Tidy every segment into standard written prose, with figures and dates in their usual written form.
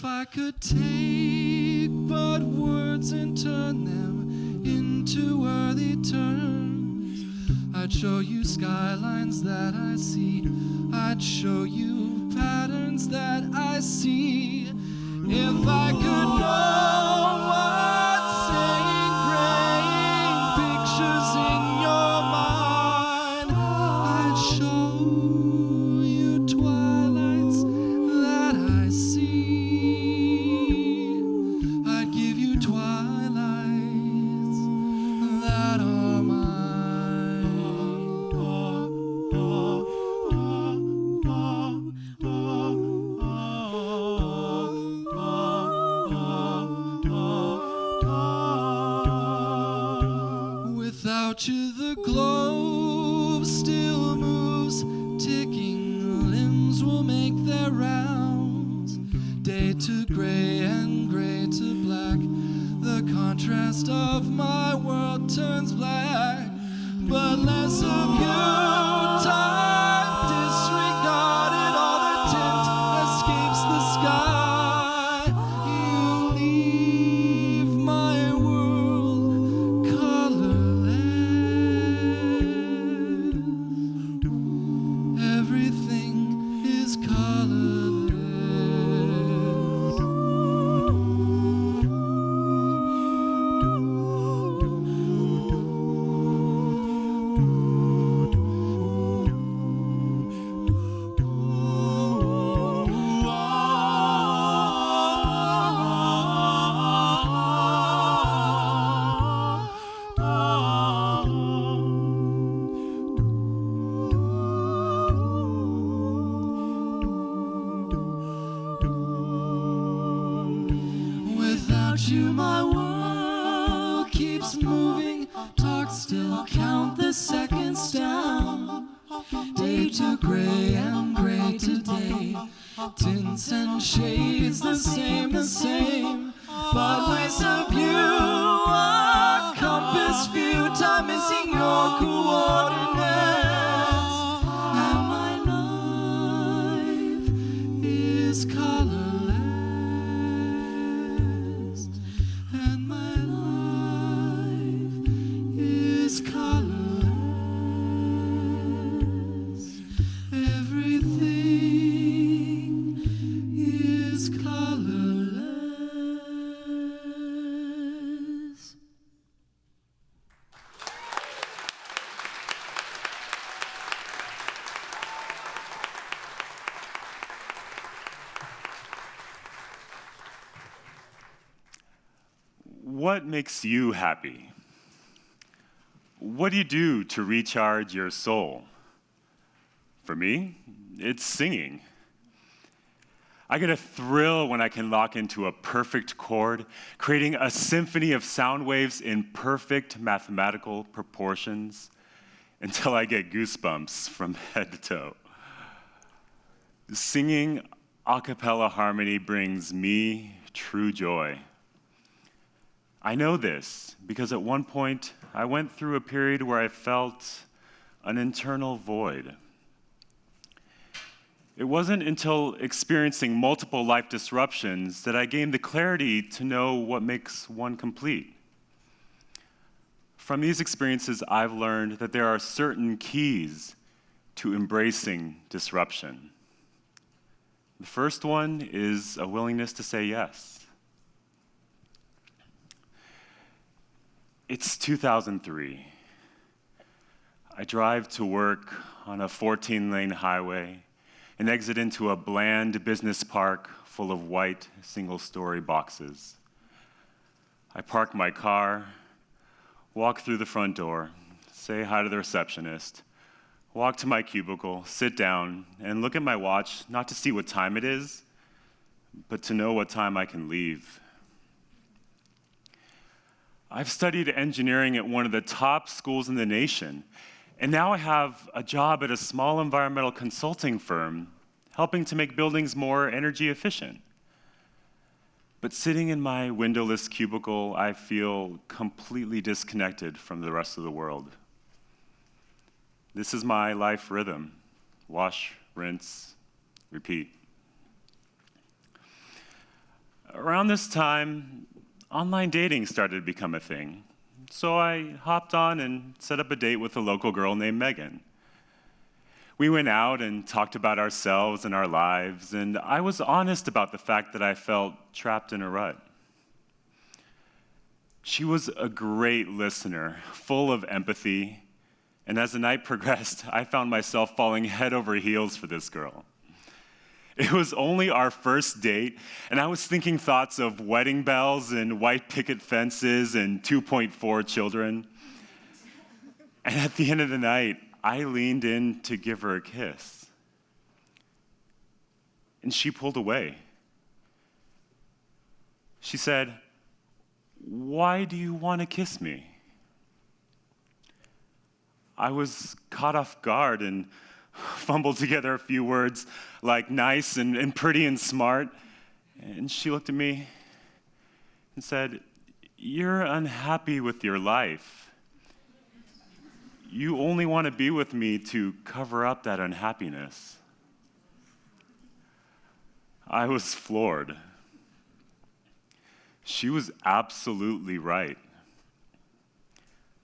If I could take but words and turn them into worthy terms, I'd show you skylines that I see. I'd show you patterns that I see. If I could know what's saying, praying pictures in your mind, I'd show you twilights that I see. I'd give you twilights that are mine. Without you, the globe still moves, ticking limbs will make their rounds. Day to gray and gray to black, the contrast of my world turns black. But less of you, time disregarded, all the tint escapes the sky. You leave my world colorless. Everything is colorless. Without you, my world keeps moving. Talk still, count the seconds down. Day to gray and gray to day. Tints and shades the same, the same. But less of you, a compass view, time missing your coordinates. And my life is colorless. And my life is colorless. Everything is colorless. What makes you happy? What do you do to recharge your soul? For me, it's singing. I get a thrill when I can lock into a perfect chord, creating a symphony of sound waves in perfect mathematical proportions until I get goosebumps from head to toe. Singing a cappella harmony brings me true joy. I know this because at one point I went through a period where I felt an internal void. It wasn't until experiencing multiple life disruptions that I gained the clarity to know what makes one complete. From these experiences, I've learned that there are certain keys to embracing disruption. The first one is a willingness to say yes. It's 2003. I drive to work on a 14-lane highway and exit into a bland business park full of white single-story boxes. I park my car, walk through the front door, say hi to the receptionist, walk to my cubicle, sit down, and look at my watch, not to see what time it is, but to know what time I can leave. I've studied engineering at one of the top schools in the nation, and now I have a job at a small environmental consulting firm, helping to make buildings more energy efficient. But sitting in my windowless cubicle, I feel completely disconnected from the rest of the world. This is my life rhythm: wash, rinse, repeat. Around this time, online dating started to become a thing. So I hopped on and set up a date with a local girl named Megan. We went out and talked about ourselves and our lives, and I was honest about the fact that I felt trapped in a rut. She was a great listener, full of empathy, and as the night progressed, I found myself falling head over heels for this girl. It was only our first date, and I was thinking thoughts of wedding bells and white picket fences and 2.4 children. And at the end of the night, I leaned in to give her a kiss. And she pulled away. She said, "Why do you want to kiss me?" I was caught off guard and fumbled together a few words like nice and pretty and smart. And she looked at me and said, "You're unhappy with your life. You only want to be with me to cover up that unhappiness." I was floored. She was absolutely right.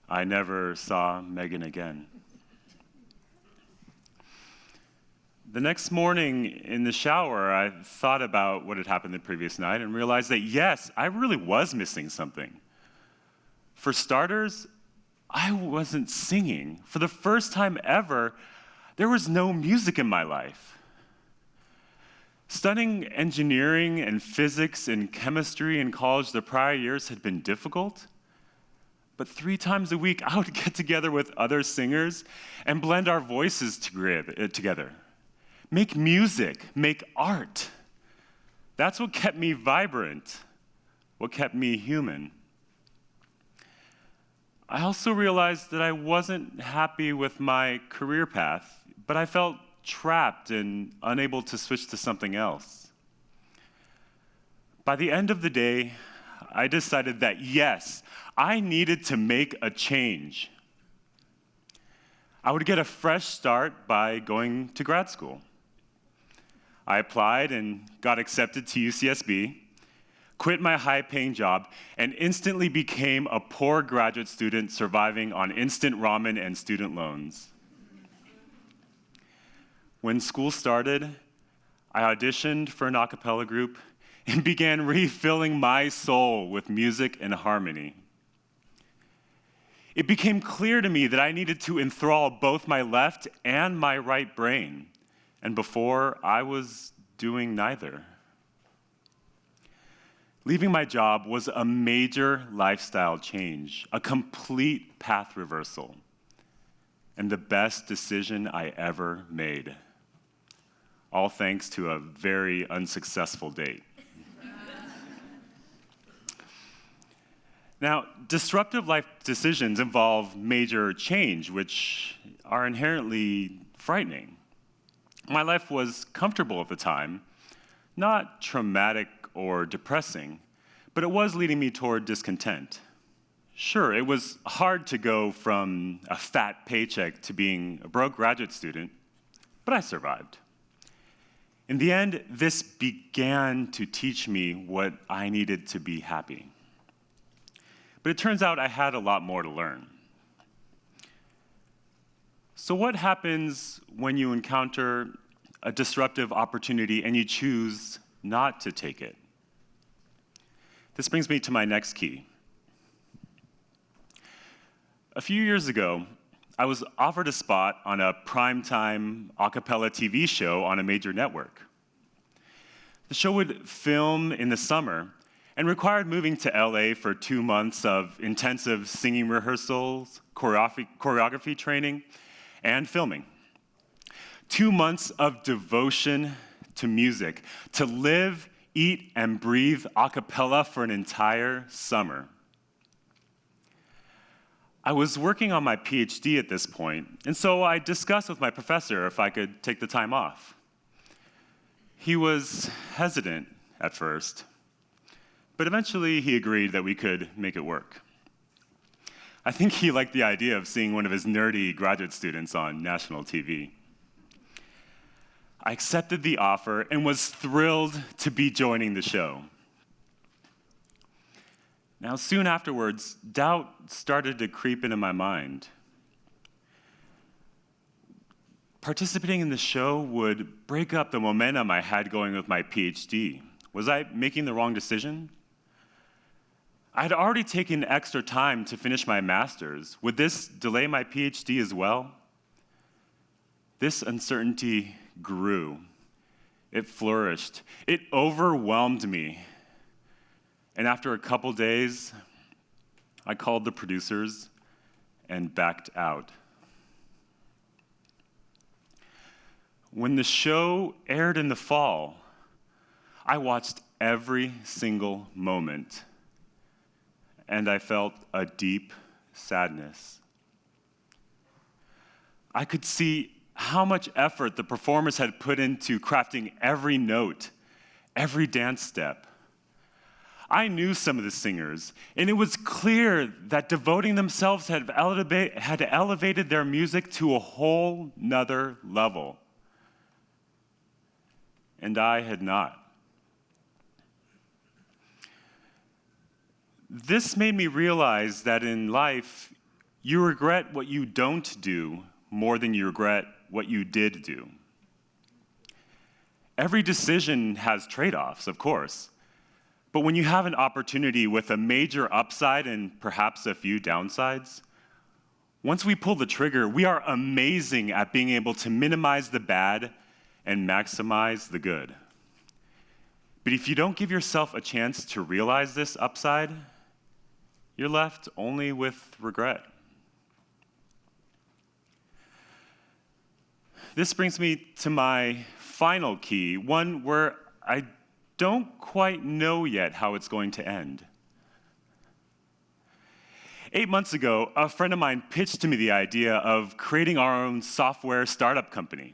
I never saw Megan again. The next morning in the shower, I thought about what had happened the previous night and realized that, yes, I really was missing something. For starters, I wasn't singing. For the first time ever, there was no music in my life. Studying engineering and physics and chemistry in college the prior years had been difficult, but 3 times a week I would get together with other singers and blend our voices together. Make music, make art. That's what kept me vibrant, what kept me human. I also realized that I wasn't happy with my career path, but I felt trapped and unable to switch to something else. By the end of the day, I decided that yes, I needed to make a change. I would get a fresh start by going to grad school. I applied and got accepted to UCSB, quit my high-paying job, and instantly became a poor graduate student surviving on instant ramen and student loans. When school started, I auditioned for an a cappella group and began refilling my soul with music and harmony. It became clear to me that I needed to enthrall both my left and my right brain, and before, I was doing neither. Leaving my job was a major lifestyle change, a complete path reversal, and the best decision I ever made. All thanks to a very unsuccessful date. Now, disruptive life decisions involve major change, which are inherently frightening. My life was comfortable at the time, not traumatic or depressing, but it was leading me toward discontent. Sure, it was hard to go from a fat paycheck to being a broke graduate student, but I survived. In the end, this began to teach me what I needed to be happy. But it turns out I had a lot more to learn. So what happens when you encounter a disruptive opportunity and you choose not to take it? This brings me to my next key. A few years ago, I was offered a spot on a primetime a cappella TV show on a major network. The show would film in the summer and required moving to LA for 2 months of intensive singing rehearsals, choreography training, and filming. 2 months of devotion to music, to live, eat, and breathe a cappella for an entire summer. I was working on my PhD at this point, and so I discussed with my professor if I could take the time off. He was hesitant at first, but eventually he agreed that we could make it work. I think he liked the idea of seeing one of his nerdy graduate students on national TV. I accepted the offer and was thrilled to be joining the show. Now, soon afterwards, doubt started to creep into my mind. Participating in the show would break up the momentum I had going with my PhD. Was I making the wrong decision? I had already taken extra time to finish my master's. Would this delay my PhD as well? This uncertainty grew. It flourished. It overwhelmed me. And after a couple days, I called the producers and backed out. When the show aired in the fall, I watched every single moment, and I felt a deep sadness. I could see how much effort the performers had put into crafting every note, every dance step. I knew some of the singers, and it was clear that devoting themselves had elevated their music to a whole nother level. And I had not. This made me realize that in life, you regret what you don't do more than you regret what you did do. Every decision has trade-offs, of course, but when you have an opportunity with a major upside and perhaps a few downsides, once we pull the trigger, we are amazing at being able to minimize the bad and maximize the good. But if you don't give yourself a chance to realize this upside, you're left only with regret. This brings me to my final key, one where I don't quite know yet how it's going to end. 8 months ago, a friend of mine pitched to me the idea of creating our own software startup company.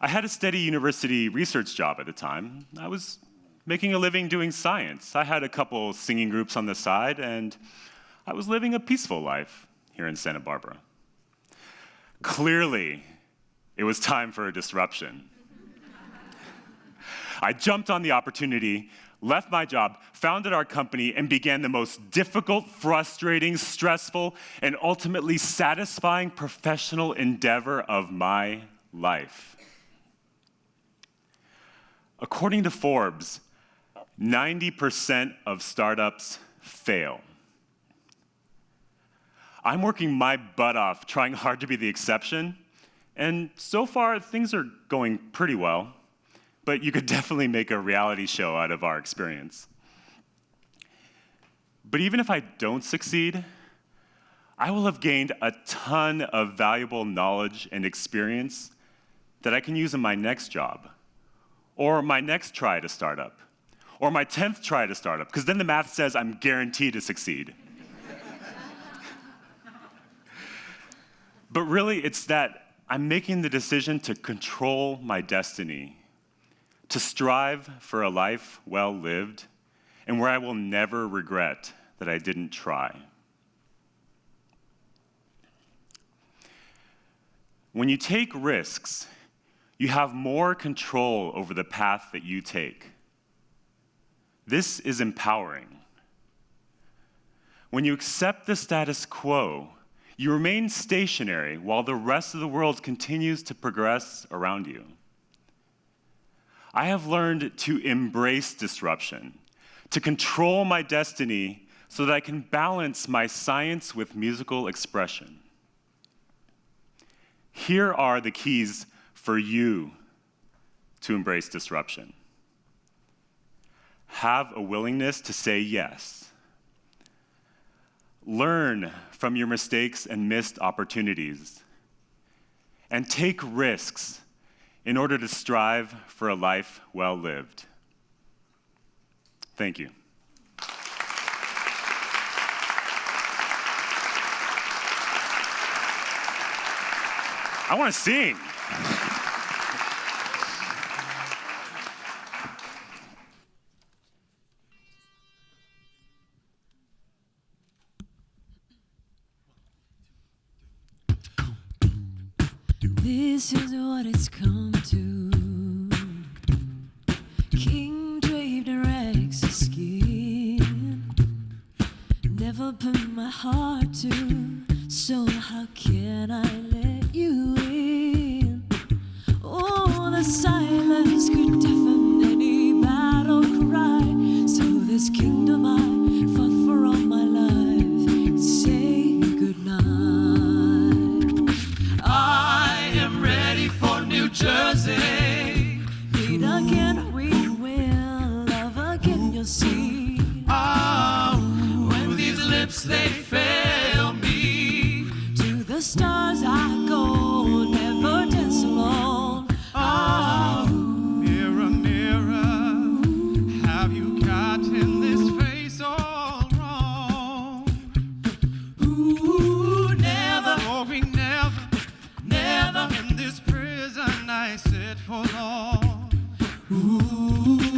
I had a steady university research job at the time. I was making a living doing science. I had a couple singing groups on the side, and I was living a peaceful life here in Santa Barbara. Clearly, it was time for a disruption. I jumped on the opportunity, left my job, founded our company, and began the most difficult, frustrating, stressful, and ultimately satisfying professional endeavor of my life. According to Forbes, 90% of startups fail. I'm working my butt off, trying hard to be the exception, and so far things are going pretty well, but you could definitely make a reality show out of our experience. But even if I don't succeed, I will have gained a ton of valuable knowledge and experience that I can use in my next job, or my next try at a startup, or my 10th try at a startup, because then the math says I'm guaranteed to succeed. But really, it's that I'm making the decision to control my destiny, to strive for a life well lived, and where I will never regret that I didn't try. When you take risks, you have more control over the path that you take. This is empowering. When you accept the status quo, you remain stationary while the rest of the world continues to progress around you. I have learned to embrace disruption, to control my destiny so that I can balance my science with musical expression. Here are the keys for you to embrace disruption. Have a willingness to say yes. Learn from your mistakes and missed opportunities. And take risks in order to strive for a life well lived. Thank you. I want to sing. This is what it's come to. King draped in rags of skin, silence could deafen any battle cry. So this kingdom I fought for all my life, say goodnight. I am ready for New Jersey. Meet again, we will love again, you'll see. Oh, when these lips they fail me, to the stars I go, never dance alone. Oh, mirror, mirror, have you gotten this face all wrong? ooh, never, Going never, never, in this prison I sit for long. ooh.